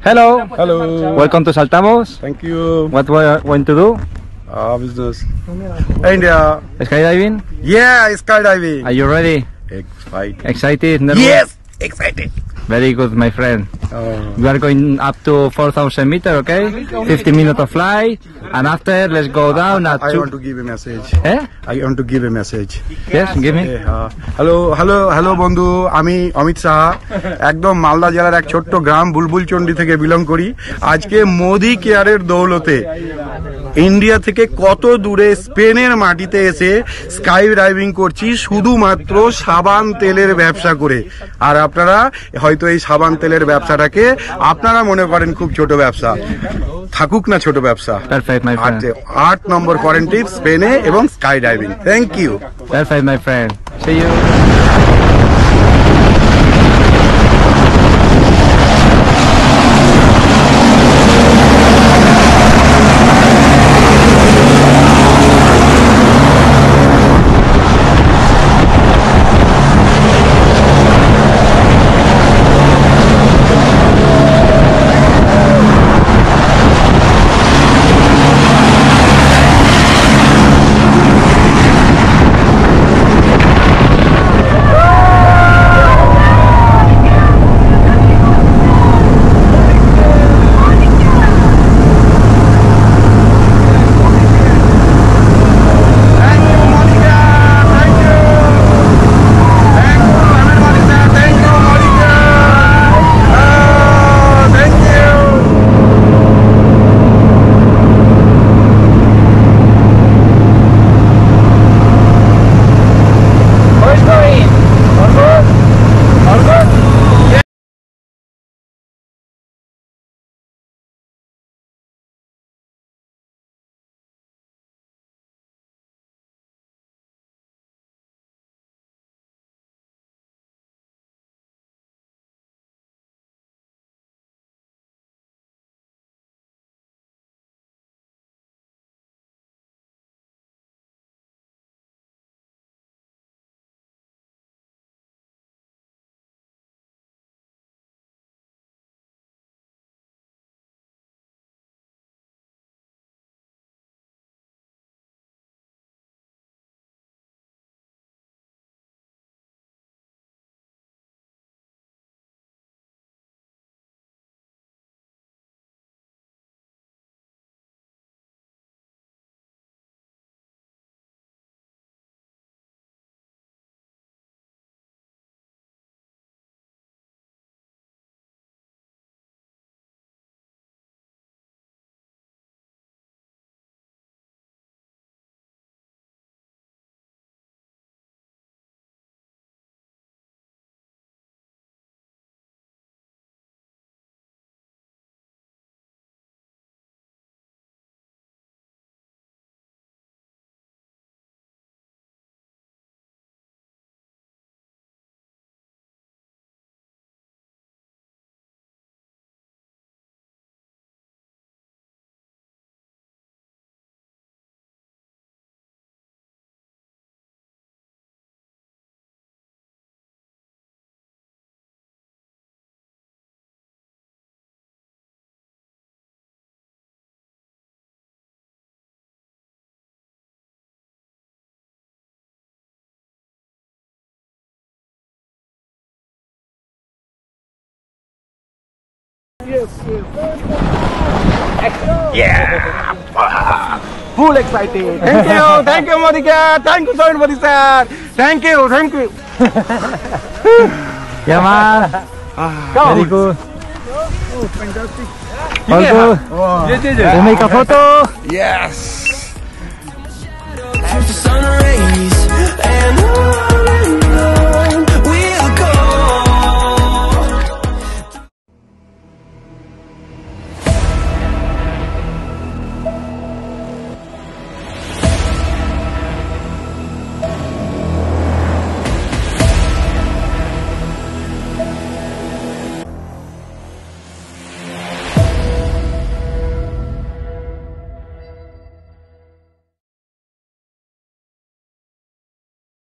Hello. Hello. Welcome to Saltamos. Thank you. What we are going to do? Business. India. Skydiving? Yeah, skydiving. Are you ready? Excited? Nervous? Yes, excited. Very good, my friend. We are going up to 4,000 meters, okay? 50 minutes of flight, and after let's go down at I want to give a message. Eh? I want to give a message. Yes, give me. Hello বন্ধু, আমি অমিত সাহা, একদম মালদা জেলার এক ছোট্ট গ্রাম বুলবুলচন্ডী থেকে belong করি। আজকে মোদি কেয়ারের দৌলতে ইন্ডিয়া থেকে কত দূরে স্পেনের মাটিতে এসে স্কাই ডাইভিং করছি শুধুমাত্র সাবান তেলের ব্যবসা করে। আর আপনারা হয়তো এই সাবান তেলের ব্যবসাটাকে আপনারা মনে করেন খুব ছোট ব্যবসা, থাকুক না ছোট ব্যবসা। 8 নম্বর কোয়ারেন্টাইন স্পেনে এবং sky diving. Thank you. Perfect, my friend. See you. Yeah. Full excited. Thank you, Monica. Thank you so much, Modi sir. Thank you. Yeah, man. Very good. Oh, fantastic. All good. We make a photo. Yes. After sun rays and